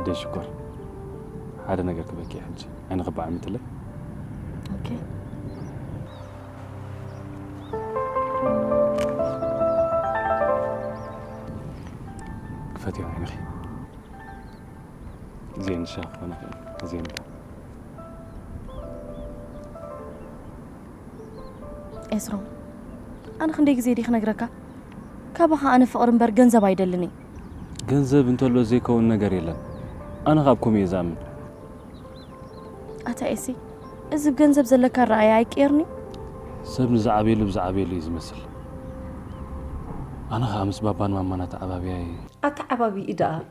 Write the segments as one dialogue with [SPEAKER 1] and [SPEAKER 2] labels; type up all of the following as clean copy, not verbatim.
[SPEAKER 1] أدي شكر هذا نجار كبكي حجي أنا غبا عملت له
[SPEAKER 2] أوكي
[SPEAKER 1] كفتي عين أخي زين شاف أنا زين
[SPEAKER 2] إسرام أنا خنديك زيدي خنقركا كابها أنا فقرن برجنزة بايدلني
[SPEAKER 1] جنزب أنتوا لو زي كون نجاريلا أنا غابكم يزامن
[SPEAKER 2] أتأسي إذا بجنزب زلك الرأي عيكيرني
[SPEAKER 1] سب بزعبيل يزمسل أنا خامس بابان ماما تعبابي
[SPEAKER 3] أتعبابي إذا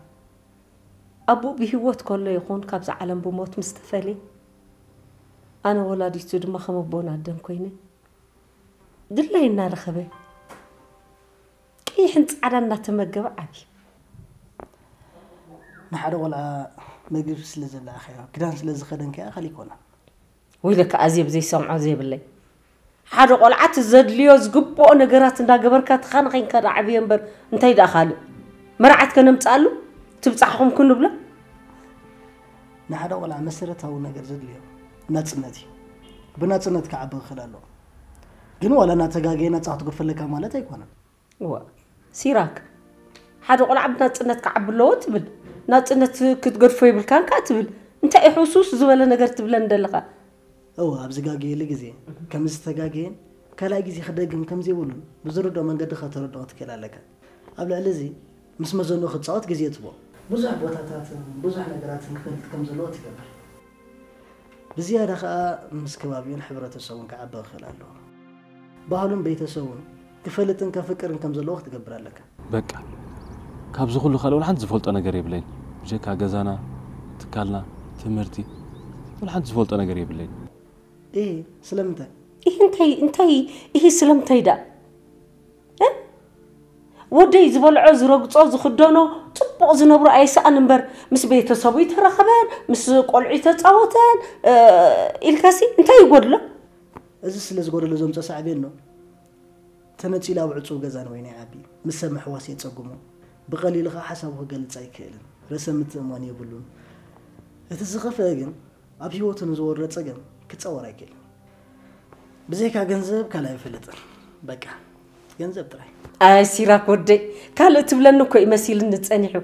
[SPEAKER 3] أبو بهوت كله يكون كابز عالم بموت مستفلي أنا ولادي تود ما خم بون عدم كوينه دلله النار خبي كي حنت على نتمجب عبي
[SPEAKER 4] نحن ولا ما يجيب سلزم الأخير كده سلزم خدن كأ خليكونا
[SPEAKER 3] ويلك أزيب زي سمع زي بالله حد قلعت الزد ليوز قبوا نجارات ناقبر كاتخان خين كذا عبيان بر انتي داخل مرعت كنا متقالوا تبصحهم كله بلا
[SPEAKER 4] نحن ولا مسيرة أو نجار زد ليو ناتسنتي بناتسنت كعب خلاله جنوا ولا ناتجاجينا تعطوا في لك مالته يكونا
[SPEAKER 3] وا سيراك حد قلعت ناتسنت كعب لو تبل ناتسنت كتقرفي بالكان كاتبل انت اي حسوس زبالة نجار تبلن دلقة
[SPEAKER 4] أبزجاجي لجزء كم استجاجين كلا جزء خدقهم كم زي ولون بزرد من قد خاطر ضغط كلا لك قبل الذي مس مزون أخذ صوت جزء تبغى بزح بوتاتات بزح نجارات نخلت كم زلوت كبر بزيادة خا مسكوابين حبرة السوون كعبة خلاله بحالهم بيت السوون كفلتن كفكر كم زلوت تقبر لك
[SPEAKER 1] بقى كابز كله خلوا لحد زفولت أنا قريب لين جيك عجزنا تكلنا تمرتي ولحد زفولت أنا قريب لين
[SPEAKER 4] إيه سلمتك
[SPEAKER 3] إيه سلمتي دا ودي زبال عذر وقصاز خدانو طبق زنبر أي سأل نبر مس بيت صبي ترى خبر مس قلعته تعوتان الكاسي انتي يقول له
[SPEAKER 4] إذا سلز قول له زمت صعبينه تنتي لا وعصو جزان وين عبي مسمح واسي تصقمه بقليل خا حسب وقال تسايكلن رسمت أمان يقولون إتزخف أجن أبي هو تنزور رتسجن كتصور أكل بزيك جنزب كلا يفلتر بقى جنزب تراي
[SPEAKER 3] سيراك ودي كلا تبلن كوي مسيل نتسأنيحو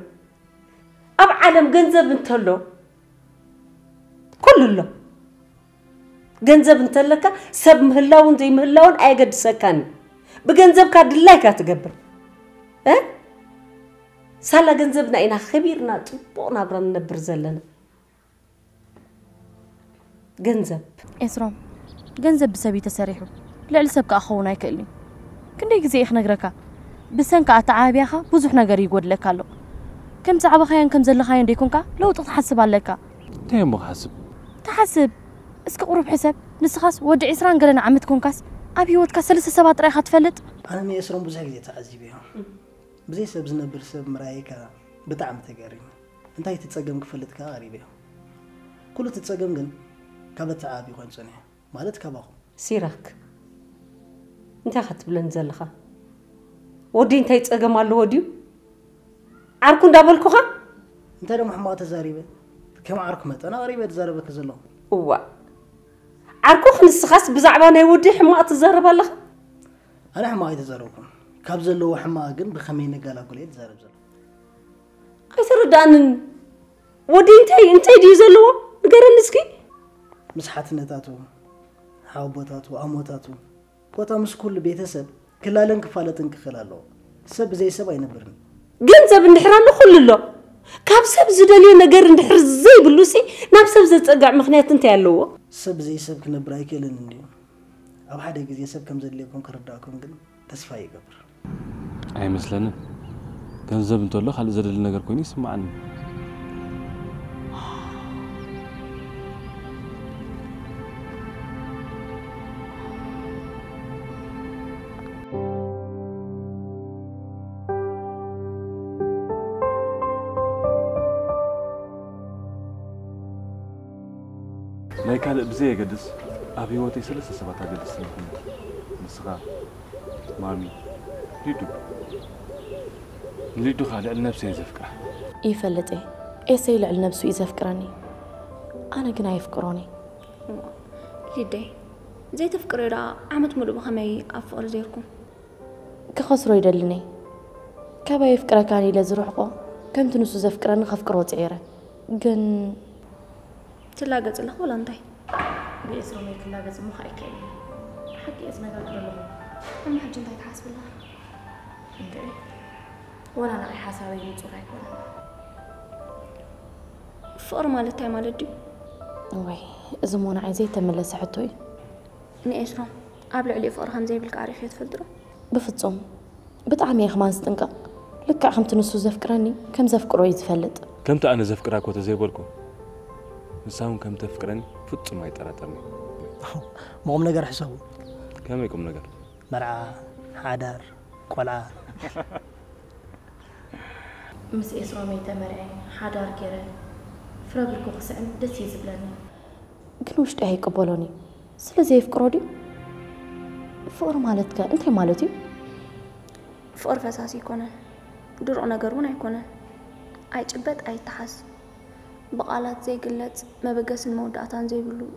[SPEAKER 3] أب عالم جنزب انتلو كل له جنزب انتلك سب مهلاون زي مهلاون أيقد سكان بجنزب كاد الله كاتجبر سالا جنزبنا إنا خبيرنا تبونا برا نبر زلنا جنزب
[SPEAKER 2] إسرام جنزب بسبي تسريحه لا لسبك أخونا يكلني كندي زي إحنا جركا بسنك أتعابي أخا بزح نجار يقول لك قالوا كم تعب خيان كم زل خيان ديكونكا لو تحسب عليك
[SPEAKER 1] تيم حسب
[SPEAKER 2] تحسب اسك قرب حساب نسخاس ودي عسران قالنا عمتكم كاس أبي ود كاس لسه سبات رايحة تفلت
[SPEAKER 4] أنا مي إسرام بزح جديد تعذبيها بزي سب زنبر سب مرايكا بتعم تجارين أنت هي تتسجم كفلت كغريبة كله تتسجم جن كابت عابي خوان سنة مالت كباخو
[SPEAKER 3] سيراك انت أخذت بلن زلخا ودي انت يتسجم على وديو عاركون دابل كوخا
[SPEAKER 4] انت لو محمد تزاريبه كم عاركمت انا غريبه تزاربك زلو
[SPEAKER 3] هو عاركو خنس خاص بزعبانه يودي حما تزارب الله
[SPEAKER 4] انا حما يتزاربكم كاب زلو حما جن بخمينه قال اقول يتزارب زلو
[SPEAKER 3] ايتردان ودي انت دي زلو غير نسكي
[SPEAKER 4] مسحات نتاتو حاوبتاتو اموتاتو بوتا مس كل بيتسب كلالن كفالتن كخلالو سب زي سب ينبرني
[SPEAKER 3] جنزب نحران كل له كاب سب زدلي نجر نحر زي بلوسي ناب سب زتقع مخنيات انت يالو
[SPEAKER 4] سب زي سب كنبر ايكلن اندي اب حدا غزي سب كم زليكم كرداكم كن تسفا يقبر
[SPEAKER 1] اي مثلا جنزب انتو خالي زدل نجر كوين يسمعني لا كان بزي قدس أبي واتي سلسة سبعة قدس نسخة مامي ليدو خالي على نفسي زفكة
[SPEAKER 2] يفلت إيه إيسي لعل نفسه إذا فكرني أنا كنا يفكروني
[SPEAKER 5] ليدي زي تفكري را عمت ملو بخمي أفقر زيركم
[SPEAKER 2] كخسرو يدلني كابا يفكره كاني لزروحقو كم تنسو زفكرني خفكرو تعيره جن
[SPEAKER 5] تلاقت له ولا انتي
[SPEAKER 2] بإسرو ميك تلاقت مو خايكي حقي اسمه قال له
[SPEAKER 5] أنا حاجة انتي تحاسب الله
[SPEAKER 2] انت ولا أنا حاساوي مصورة يكون
[SPEAKER 5] فقر مالتي مالدي
[SPEAKER 2] وي زمونا عايزة تملس حتوي
[SPEAKER 5] نيشرو قبل علي فقر هم زي بالكعريف يتفدرو
[SPEAKER 2] بفتصم بطعمي خمان ستنقق لك عم تنسو زفكرني كم زفكرو يتفلت
[SPEAKER 1] كم أنا زفكراك وتزيبلكم نساهم كم تفكرني فتصم ما يتراترني
[SPEAKER 4] مقوم نجر حسابه
[SPEAKER 1] كم يقوم نجر
[SPEAKER 4] مرعى حادار قلعة
[SPEAKER 2] مس إسرو ميتا مرعي حادار كيرا فرابلكو قسعن دسي زبلاني كنوش تهي قبولوني سلازي يفكرو دي فقر مالتك انت مالتي
[SPEAKER 5] فقر فساسي يكونن درع نجرون يكونن أي جبت أي تحس بقالات زي قلت ما بقاس المودعتان زي بلو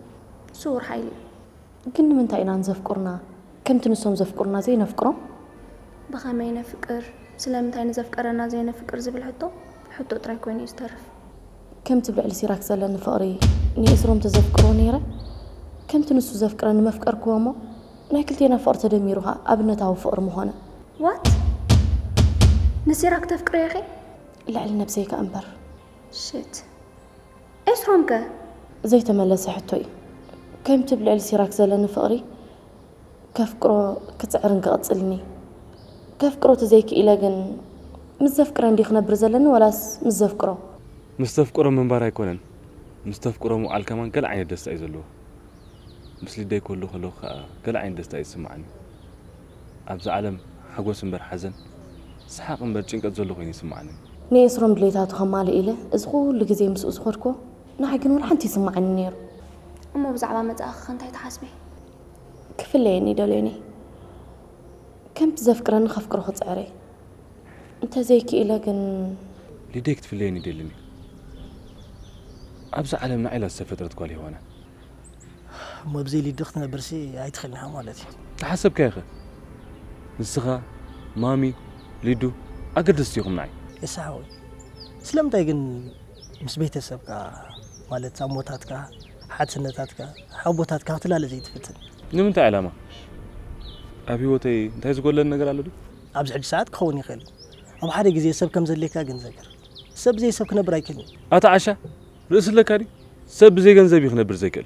[SPEAKER 5] سور حيلي
[SPEAKER 2] كنا من تاينا نزفكرنا كم تنسوم زفكرنا زي نفكرو
[SPEAKER 5] بخمينا فكر سلام تاين زفكرنا زي نفكر زي بالحطو تراي كوين يسترف
[SPEAKER 2] كم تبلع لسيراك زلن فقري ني إسروم تزفكرو نيرا كم تنسو زفكرنا مفكر كوامو ناكلتينا فقر تدميروها أبنتاو فقر مهانا
[SPEAKER 5] وات نسيراك تفكر يا أخي
[SPEAKER 2] لعلنا بزيك أنبر
[SPEAKER 5] شيت إيش رمك
[SPEAKER 2] زي تملس حتوي كم تبلع لسيراك زلن فقري كفكرو كتعرن قاصلني كفكرو تزيك إلى جن مزفكر عندي خنبر زلن ولا مزفكرو
[SPEAKER 1] مستفكرو من برا يكونن مستفكرو مو على كمان كل عين دست أيزلو مثل دي كله خلو كل عين دست يسمعني أبز عالم حقوس مبر حزن سحاق مبر جنك زلو خيني يسمعني
[SPEAKER 2] نيسرم بليتاتو خمالي إله إزغو اللي جزي مسؤول صخوركو نحقن ولا حنتي سمعني نير
[SPEAKER 5] أمو بزعبا متأخ أنت تحاسبي
[SPEAKER 2] كفليني دوليني كم تزفكرن خفكرو خصعري انت زيكي إلا كن
[SPEAKER 1] ليديك تفليني دلني أبز عالم نعيلا السفترة تقولي هنا
[SPEAKER 4] مو بزي اللي دختنا برسي هاي تخليها مالتي
[SPEAKER 1] تحسب كيخه نسخة مامي ليدو أقدستيهم معي
[SPEAKER 4] يسعوي سلمتاي جن مس بيتسبك مالت أموتاتك حادثنتاتك حبوتاتك هتلا زي تفتن
[SPEAKER 1] نمت علامة أبي وتي أنت عايز تقول لنا نقول على ده
[SPEAKER 4] أبز عد ساعات كوني خيل أو حدا جزي سب كم زليك أجن ذكر سب زي سب كنبر أكلني
[SPEAKER 1] أتعشى رأس لك هذه سب زي جن زي بيخنبر زي كل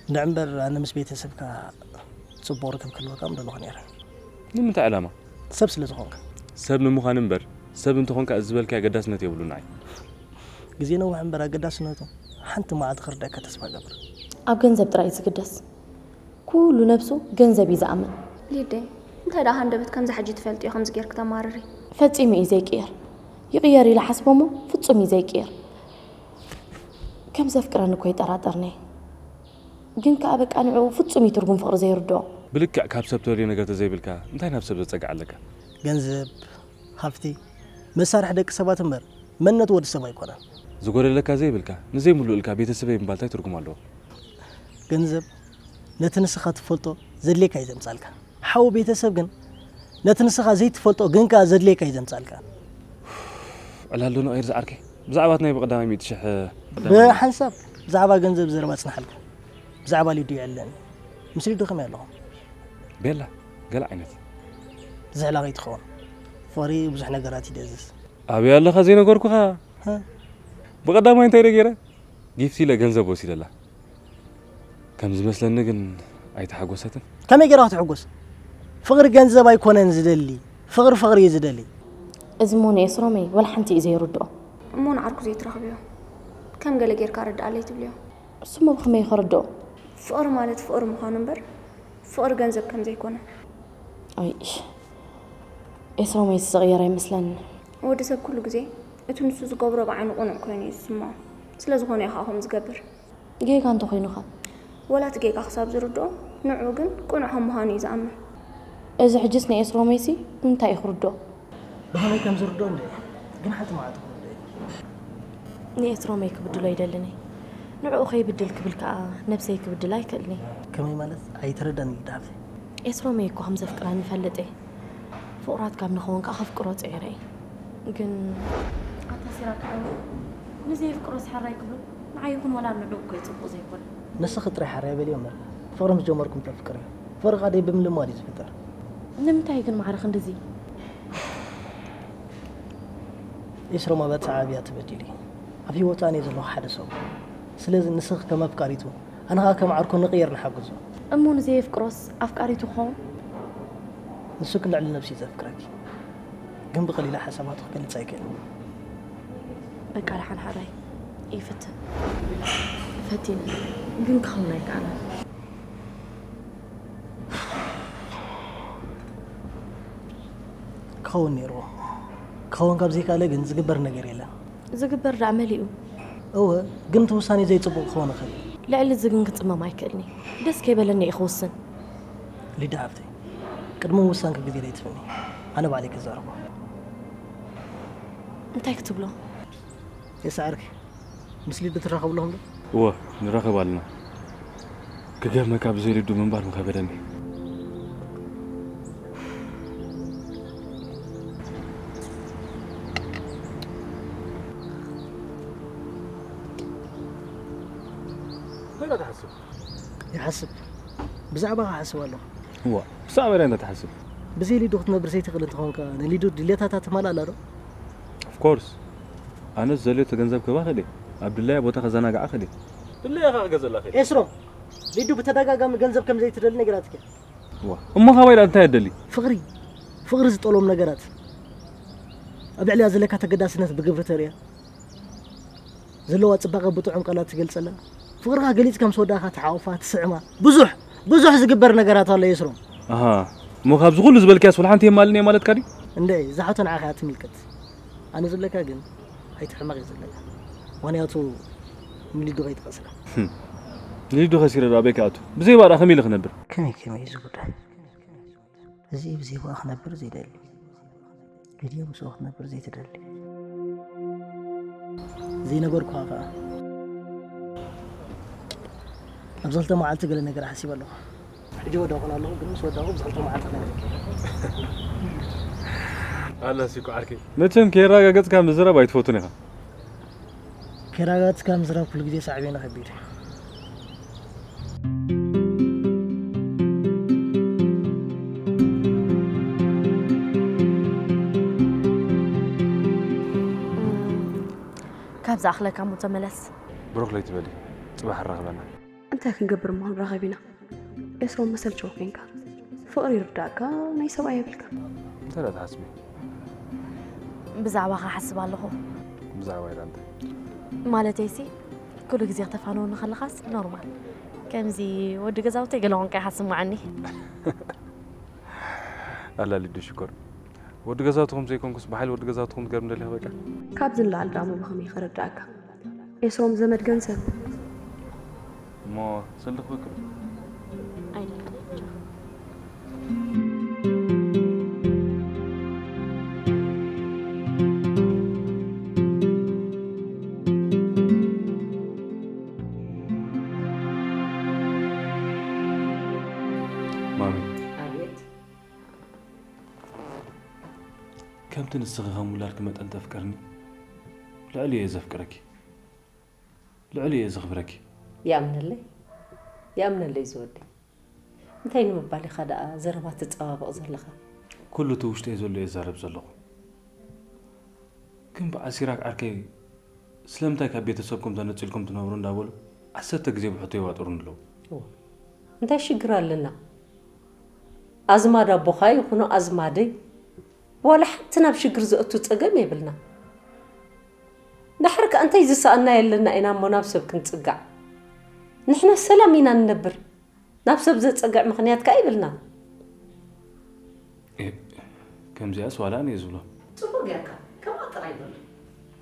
[SPEAKER 4] نعمبر أنا مس بيتسبك تصبوركم كل وقت أمر الله خير
[SPEAKER 1] نمت علامة
[SPEAKER 4] سب سلزخونك
[SPEAKER 1] سب نمو خانمبر سب انت خونك أزبالك قداس نتي يقولون ناي
[SPEAKER 4] جزينا وعنبر قداس نتو حنت ما عاد خردك تسمع قبر
[SPEAKER 2] أب جنزب ترايس قدس كل نفسه جنزب يزعمل
[SPEAKER 5] ليدي انت دا هندبت كم زحجي تفلتي خمس غيرك تمارري
[SPEAKER 2] فتصيمي زي كير يغيري لحسبمو فتصومي زي كير كم زفكران كوي طراطرني جن كابك انعو فتصومي ترغم فقر زي ردو
[SPEAKER 1] بلك كاب سبتوري نغت زي بلكا انت نفس سب زقع لك
[SPEAKER 4] جنزب هافتي مسارح دك سبات مبر منت ود سبا يكون
[SPEAKER 1] زغور لك زي بلكا نزي ملو لك بيتسبي مبالتاي ترغم الله
[SPEAKER 4] جنزب نتنسخات فولتو زليك ايزم صالكا حاو بيتسب جن نتنسخا زيت فولتو جنكا زليك ايزم صالكا
[SPEAKER 1] على لونو اير زعركي بزعباتنا بقدامي ميتشح
[SPEAKER 4] بحسب زعبا جنزب زربات سنحلك زعبا لي دي علن مسري دو خمي لهم
[SPEAKER 1] بيلا قال عينت
[SPEAKER 4] زعلا غيت خون فوري بزح نغرات يدزس
[SPEAKER 1] ابي الله خزينه غوركو ها بقدامي انت يرغيره جيفتي لغنزب وسيل الله كم زمسلن كن ايتحغوستن
[SPEAKER 4] كم يقراو تحغوس فقر جنزب ايكونن زدلي فقر يزدلي
[SPEAKER 2] ازموني اسرومي ولا حنتي زي ردو
[SPEAKER 5] مو نعركو زي ترخبيو كم قال غير كارد علي تبليو
[SPEAKER 2] سمو بخمي خردو
[SPEAKER 5] فقر مالت فقر مخانبر فقر جنزب كم زي كونه
[SPEAKER 2] ايش اسرومي صغيره مثلا
[SPEAKER 5] ودي سب كل غزي اتو نسو زغبرو بعين قنع كوين يسمع سلازغونه يخاهم زغبر
[SPEAKER 2] جيك انت خوينوخا
[SPEAKER 5] ولا تجيك حساب زردو نوعو جن قنعهم مهاني زعمل
[SPEAKER 2] إذا حجسني إسروميسي أنت يخردو
[SPEAKER 4] بهمي كم زردون ده قن حتى ما عتقول
[SPEAKER 2] نيت رومي كبدلو يدلني نوعو خي بدل كبل كا نفسي كبدل لا يكلني
[SPEAKER 4] كمي مالت أي تردني دافع
[SPEAKER 2] اسرومي كو همزة فكراني فلتي فقرات كام نخون كأخف قرات عيري لكن أتصيرك نزي فكرة حراي كبلو معي يكون ولا نعوك يتصبو زي كل
[SPEAKER 4] نسخ طري حراي باليوم فورم جمركم تفكري فرق هذا بمن المالي زفتر
[SPEAKER 2] نمتى يكون معرخ ندزي
[SPEAKER 4] يسرو ما بتعابيات بديلي أبي وطاني زلوا حدا سو سلازم نسخ كما أفكاريتو أنا هاكم عاركون نغير نحجزه
[SPEAKER 2] أمو نزي فكرس أفكاري تخون
[SPEAKER 4] نسكن على نفسي تفكرك جنب قليل حسابات كل سايكل
[SPEAKER 2] بقى لحن حراي يفتن فتين جنك خلناك على
[SPEAKER 4] كون نيرو كون قبزيك على جن زجبر نجريلا
[SPEAKER 2] زجبر عمليو
[SPEAKER 4] هو قمت وصاني زي تبغى خون خلي
[SPEAKER 2] لا اللي زجن كتما ما يكلني دس كيبلني يخوصن
[SPEAKER 4] اللي دعفتي قدمو وصانك قدير يتفني أنا بعليك الزربة
[SPEAKER 2] أنت يكتب له
[SPEAKER 4] يسعرك مسلي بتراقب لهم
[SPEAKER 1] هو نراقب علينا كجاب ما كاب زي يدو من بعد مخابرني وين تحسب
[SPEAKER 4] يحسب بزعبها حسب والله
[SPEAKER 1] هو صعب وين تحسب
[SPEAKER 4] بزي لي دوخت نبر زي تقلت هون كان اللي دو دليتها تمال لا
[SPEAKER 1] اوف كورس أنا زليت جنزب كواخدي عبد الله بوتا خزانة قاخدي بالله يا غزل الله خير
[SPEAKER 4] اسرو ليدو بتدغاغام ገንዘብ كم زي تدل نغرات كي
[SPEAKER 1] وا اما خاويل انت يدلي
[SPEAKER 4] فقري زطولم نغرات ابي عليا زلكا تقداسنت بغبرتريا زلوا صباغه بطعم قالات تገልጸلا فقرها غليص كم سوداها تعاوفات سعما بزح زغبر نغرات الله يسرو
[SPEAKER 1] مو خاب زغل زبلكاس والحنتي مالني مالت كاري
[SPEAKER 4] اندي زحتن عاخات ملكت انا زلكا جن هيتحمق زلكا وانياتو مليدو غيتقسل
[SPEAKER 1] نريدو خسير رابيك اتو بزي بارا خميل خنبر
[SPEAKER 4] كمي يزغدا زي بزي واخ نبر زي دلي فيديو مسوخ نبر زي تدلي زي نغور كوافا ابزلت ما عالت قال نغير حسيب الله حجي ودا قال الله بن سوداو ابزلت ما عالت نغير
[SPEAKER 1] الله سيكو عاركي متم كيراغا قص كان مزرا بايت فوتونيها
[SPEAKER 4] كيراغات كان مزرا كل جدي صعبين خبير
[SPEAKER 2] كابز أخلك عمو تملس
[SPEAKER 1] بروك لي تبالي صباح الرغبنا
[SPEAKER 5] أنت كنقبر مهن رغبنا يسرون مسل شوفينك فقري رداك ناي سوا يبلك
[SPEAKER 1] انت لا تحسبي
[SPEAKER 2] بزعوا حسب الله
[SPEAKER 1] بزعوا يا انت
[SPEAKER 2] مالتيسي كل جزء تفانون نخلص نورمال كم زي ود جزاوتي قالون كي حسموا عني
[SPEAKER 1] الله لي شكر ود جزاوتهم زيكم كس بحال ود جزاوتهم تقرب ندلي بقى
[SPEAKER 5] كابزن لا الدامو بخمي خرجاك يسروم زمد جنسب
[SPEAKER 1] ما سلخ بكره
[SPEAKER 2] أي
[SPEAKER 1] كم تنسخهم ولا كما أنت تفكرني لعلي يزفكرك لعلي يزغفرك
[SPEAKER 3] يا من اللي زودي انتي نمبالي خدا زربات تصابق زلخه
[SPEAKER 1] كله توشتي زول يزارب زلخ كم بعسيرك عركي سلمتك كبيتسبكم تنصلكم تنورون داول عسرت غزي بحطي واطرون له
[SPEAKER 3] انت شجر لنا ازماد ابوخاي يكونوا ازمادي ولا حتى نبشجر زقتو صقم يبلنا نحرك انت يزسأنا يلنا اينا منافسب كنصقع نحنا سلامينا ننبر نفسب زصقع مخنيات كايبلنا
[SPEAKER 1] إيه كم زي اسوالاني يزولا
[SPEAKER 3] صبغ ياكا كما طراي بل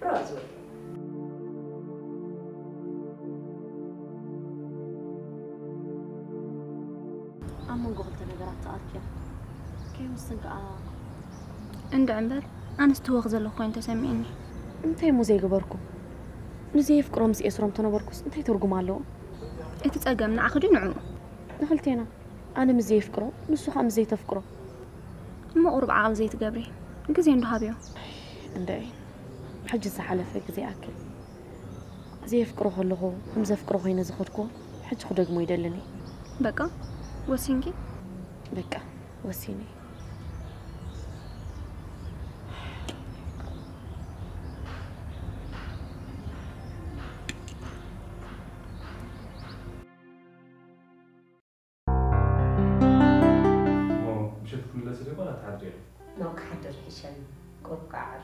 [SPEAKER 3] رازو
[SPEAKER 2] أما قلت نقرأت أركيا كيف مستنقع
[SPEAKER 5] عند عمر أنا استوخ زلو خوين تسمعني
[SPEAKER 2] انتي مو زي قبركم نزي فكرهم زي اسرهم تنبركوس انتي ترقم علو
[SPEAKER 5] اتتقم نعخدو نعو
[SPEAKER 2] نخلتينا انا مزي فكرو نسو خام زي تفكرو
[SPEAKER 5] ما قرب عاقل زي تقبري قزي عنده هابيو
[SPEAKER 2] انداي حج زحلفه زي اكل زي فكرو خلخو همزه فكرو خينا زخدكو حج خو دغمو يدلني
[SPEAKER 5] بقى وسينكي
[SPEAKER 2] بقى وسيني
[SPEAKER 3] نو كحدر حشان قرق عارف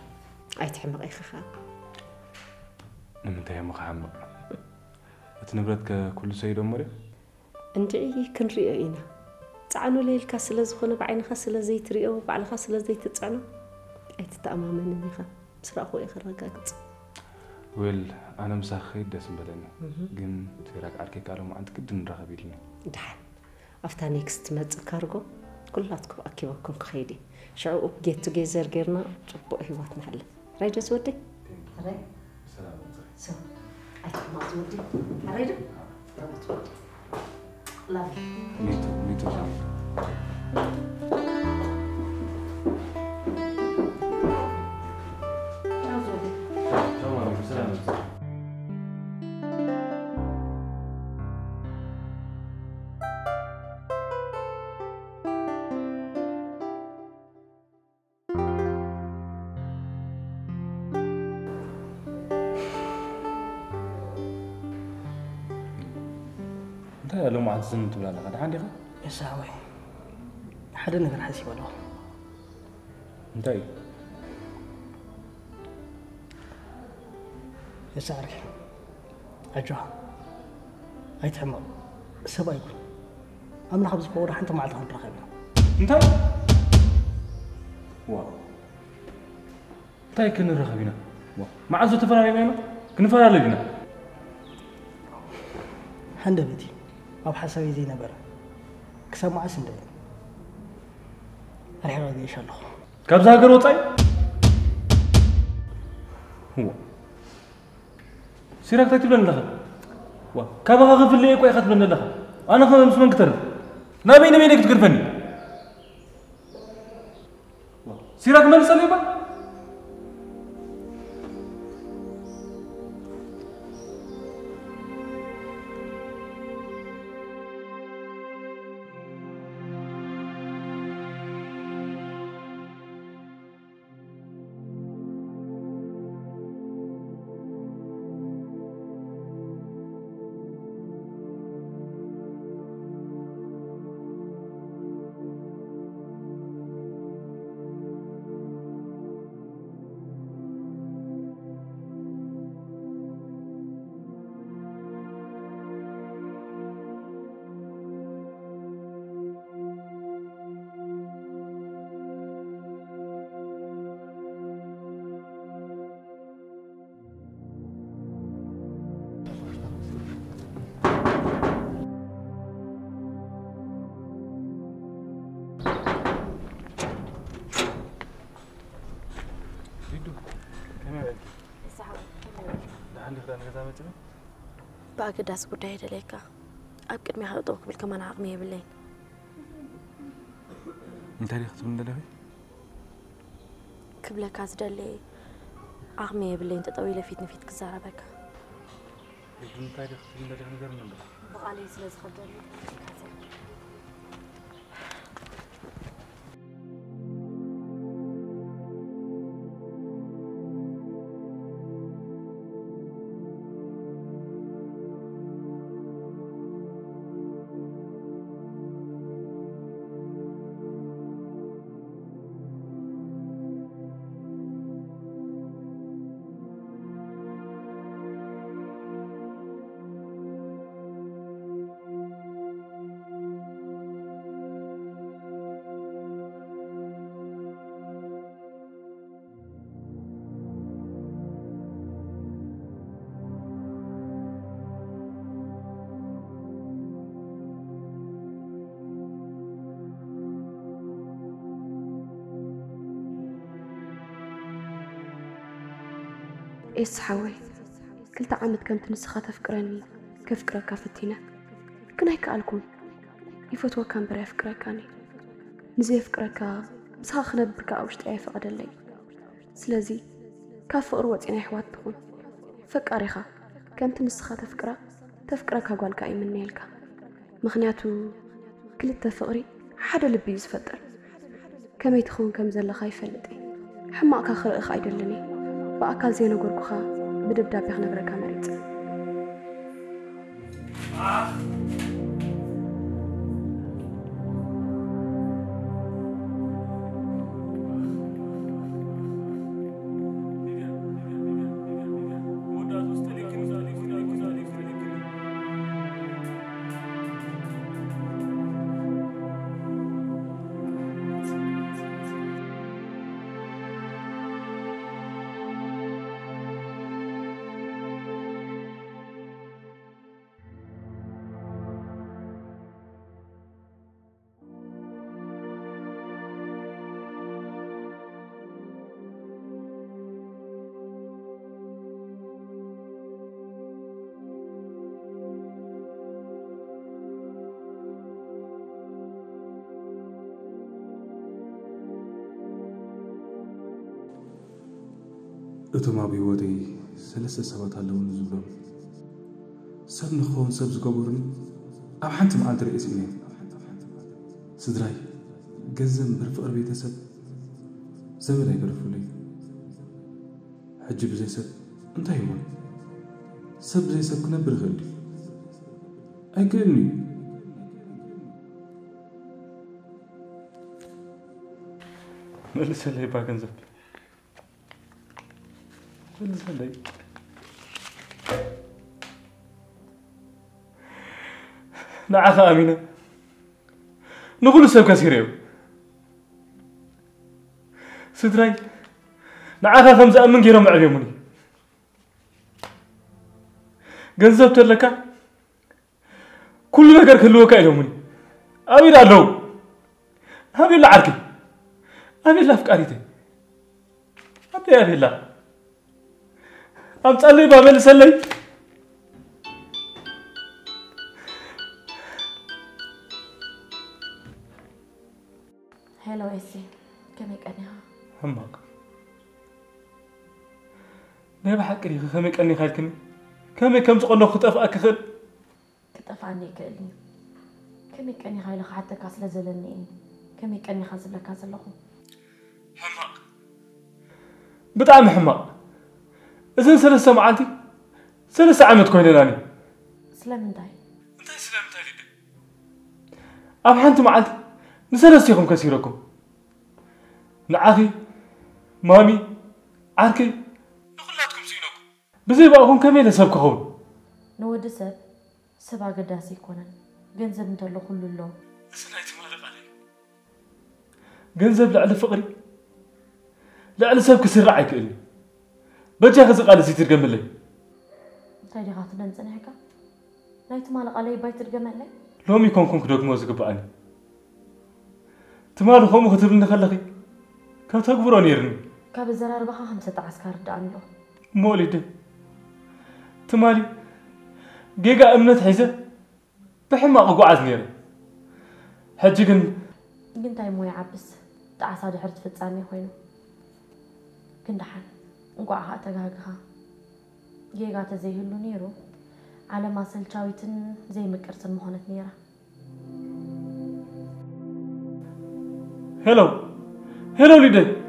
[SPEAKER 3] أيتحمق أي خخا
[SPEAKER 1] نمتى يا مخامق اتنبرتك كل سيد أمري
[SPEAKER 3] انجعي كنريئينا تعنو ليل كاسل زخونه بعين خاسل زي تريئو بعد خاسل زي تتصعنو أي تتأمامن نيخا بسرعة أخوي خرقاقت
[SPEAKER 1] ويل أنا مساخي دسم بدني جن تراك عركي قالوا ما عندك دن رخبيلني
[SPEAKER 3] دحن أفتا نيكست مت كارغو كلاتكم أكيبكم خيدي شعوب جيت توجيزر غيرنا طبق هيواتنا هلا رايدة سودي راي
[SPEAKER 1] سلام
[SPEAKER 3] سو ما تودي رايدة ما تودي لافي
[SPEAKER 1] ميتو لو ما عاد زنت ولا لا عندي غا
[SPEAKER 4] يساوي حدا نقدر حسيب له
[SPEAKER 1] انتي
[SPEAKER 4] يساري أجوا أيتحمل سبا يكون أمنا خبز بورا حتى ما عندهم رخيبنا
[SPEAKER 1] انت واو تاي كن رخبينا واو ما عزو تفراري بينا كنفرار لجنا
[SPEAKER 4] حندا بيتي أب حسابي زي نبرة كسب مع سندي رح يراضي إن شاء الله
[SPEAKER 1] كابزا هاجر وطاي هو سيراك تكتب لنا لخ وا كابا غف اللي يكوي خط لنا لخ أنا خمس من كتر نبي نبي نكتب كرفني سيراك مال سليبا
[SPEAKER 2] باقداس قداي دليكا أبكر مي خلطوك بالكمان عقمية بالليل
[SPEAKER 1] انت اللي خطب من دلوي
[SPEAKER 2] قبل كاس دلي عقمية بالليل انت طويلة فيتني فيت كزارة بك
[SPEAKER 1] انت اللي خطب من دلوي نقدر نقول
[SPEAKER 2] بقى لي سلاز خدلي
[SPEAKER 6] إيس حوي كلتا عامد كم تنسخة تفكرني كفكرك كفتينا كنا هيك قالكم يفوت وكان بري فكركاني نزي فكرك مسخ نبرك أو شتعي فقد اللي سلازي كاف أروت إني حوات تكون فكريخا كم تنسخة تفكرك قالك أي من نيلك مخنياتو كلتا فقري حدا لبي يزفتر كما يتخون كم زل خايفة لدي حماك خلق خايد لني بأكل زينو قرقخا بدبدا بيخنا بركا مريت
[SPEAKER 1] እቶም بيودي ثلاثة سبات هلون زبلون سب نخون سب زقبرني أب حنت مع الرئيس إني سدراي جزم برفقر بيتسب زمن يقرفوا لي حجب زي سب أنت هيون سب زي سب كنا برغلي أقلني ملسه لي باكنزب ملسه لي نعخ أمينة نقول سب كثيريو سدراي نعخ خمسة أمن غيرهم عليهمني جنزب تلك كل نجار كله كأيهمني أبي لا لو أبي لا عركي أبي لا فكاريتي أبي لا أم تصلي بابل سلي
[SPEAKER 2] هلو إيسي كمك أنا
[SPEAKER 1] همك نبى حكري خمك أني خالكني كم تقول خطف أكخل
[SPEAKER 2] كتف عني كأني كمك أني خايلة حتى كاسل زلني كمك أني خازب لك كاسل لخو
[SPEAKER 1] همك بطعم حماق إذن ثلاثة معانتي ثلاثة عامة كوين لاني
[SPEAKER 2] سلام انتاي
[SPEAKER 1] سلام انتاي لدي أب حانتو معانتي نسلسيكم كثيركم نعاخي مامي عاركي نخلاتكم زينكم بزي بقاكم كميلة سبك خون
[SPEAKER 2] نود سبع قداسي يكونن جنزب انتلو كل اللو
[SPEAKER 1] سنايتي مالك علي جنزب لعلى فقري لعلى سبك سر رعيك إلي بجا خزق على زيت الجمل لي
[SPEAKER 2] تايدي غاتنا نزنحكا نايت مالك علي بايت الجمل لي
[SPEAKER 1] لوم يكون كونك دوك موزق بقاني تمالو خومو كتب لنا خلقي كم تكبرون يرني
[SPEAKER 2] كاب الزرار بخا 5 عسكر دانلو
[SPEAKER 1] مولد تمالي جيجا امنت حيزه بحماق قعاز نير حجكن
[SPEAKER 2] جنتاي مو يعبس تعسى دحرت فصامي خوينو كندحن انقعها تغاغها جيجا تزيهلو نيرو على ما سلچاويتن زي مقرسن مهونت نيرا هلو ليدي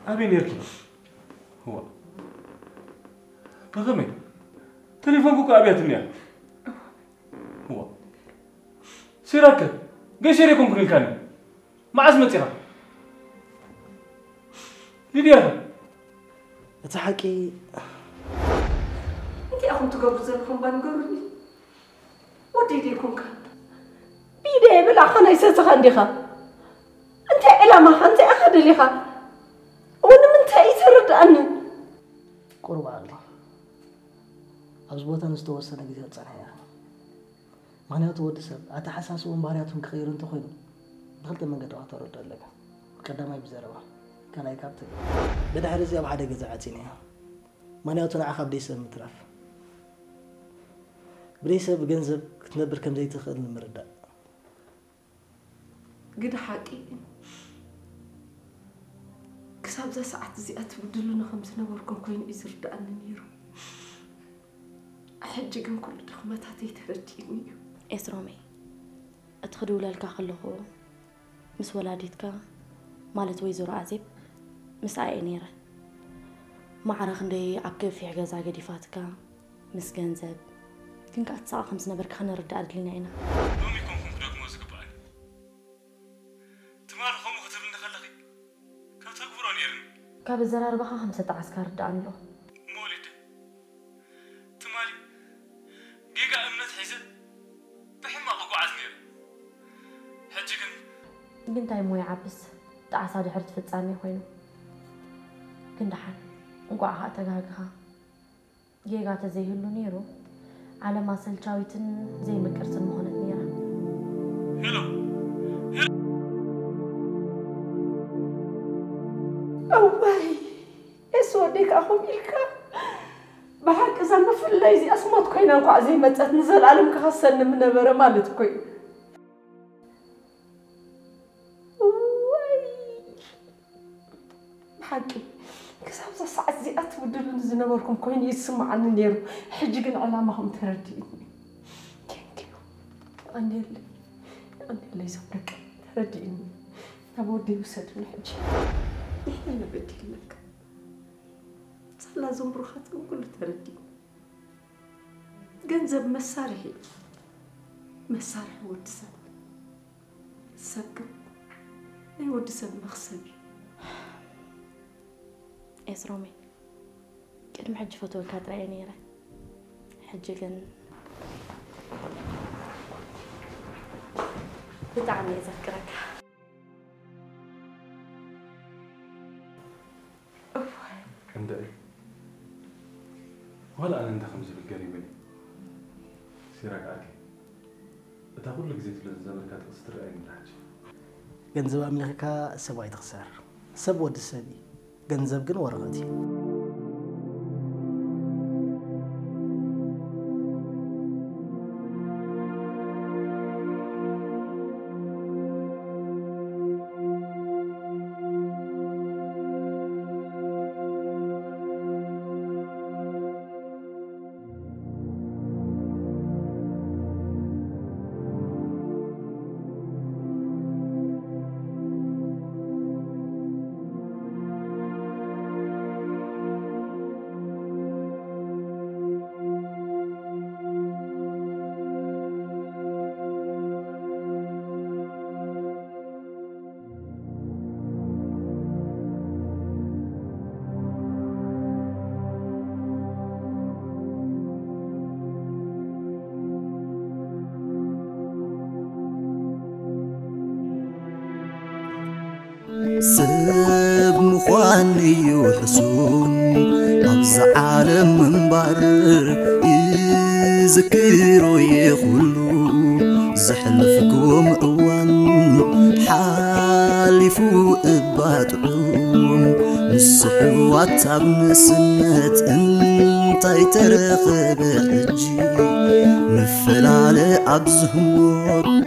[SPEAKER 2] أبي نيركي
[SPEAKER 1] هو بغمي تليفونك أبياتني هو سيراك قاي شريكم كل كان مع عزمتها ليديا
[SPEAKER 4] تحكي
[SPEAKER 3] انت اخو تقبض زلكم بانقرني ودي ديكم كان بيدي بلا خنا يساتخ عنديخا انت علامة انت اخد ليخا وانا من تاي ترد عني
[SPEAKER 4] قرب عقلي أزبوطا نستوصلنا جديد صحيح معناته ود سب أتحسسون بارياتهم كخير أنت خير دخلت من قد أعترض لك قدامي بزربة كان أي كابتن بدأ حرزي أبو حدا جزعتيني معناته أنا أخاف ديسب مترف بريسب بجنزب كتنبر كم زي تخذ المردة
[SPEAKER 3] قد حقيقي كساب ذا ساعات زي أتبدلون 5 نوركم كوين إزر دقن نيرو أحجكم كل دخمات هاتي ترديني
[SPEAKER 2] إسرامي أتخدوا لك خلوه مس ولادتك مالت ويزور عزيب مس عينيره ما عرخ ندي عبكف في حجز عقدي فاتك مس جنزب كنك أتصاع 5 نبرك خنا رد أدلنا هنا
[SPEAKER 1] دومي كم كدوك موزق بقى تمار خم خطر لنا خلقي كم تكبرون يرن
[SPEAKER 2] كاب الزرار بخا 5 عسكر رد عنده
[SPEAKER 1] مولد تمالي جيجا أمنت حيزة بحما بقوا عزمير حجكن
[SPEAKER 2] بنتاي مو يعبس تعصادي حرت فتاني خوينو كندحن انقعها تغاغها جيغا تزيهلو نيرو على ما سلچاويتن زي مكرتن مهونت نيرا
[SPEAKER 1] هلو
[SPEAKER 3] أو باي اسوديك أخو ميلكا بحق زعما في الليزي أسموت كوينا نقع زي ما تنزل علم كخسن من نبرة مالت كوين حقي كساب ذا ساعات زي أتبدلون زنبركم كوين يسمع عن نيرو حجقن علامهم ترديني ثانك يو أنا اللي زبرك ترديني أبودي وسد من حجي أنا بدي لك صار زنبرخاتكم كله ترديني جنزب مسارحي ودسن سكت أي ودسن مخسبي
[SPEAKER 2] إسرامي قدم حج فتوى كاترة ينيرة حجقن بتعني أذكرك
[SPEAKER 1] كم دقيقة ولا أنا ندخل بالقريبة سيراك عاكي بتقول لك زيت للزمن كانت أستر أي من الحاجة
[SPEAKER 4] جنزب أملكها سبعي تخسر سب ود السبي جنزب جن ورغتي
[SPEAKER 7] سب مخواني يحسون أبز عالم منبر يذكروا يخلو زحلفكم أوان حالفوا إباتعون نسحوات بنسنة انت يترخب حجي نفل على أبزهم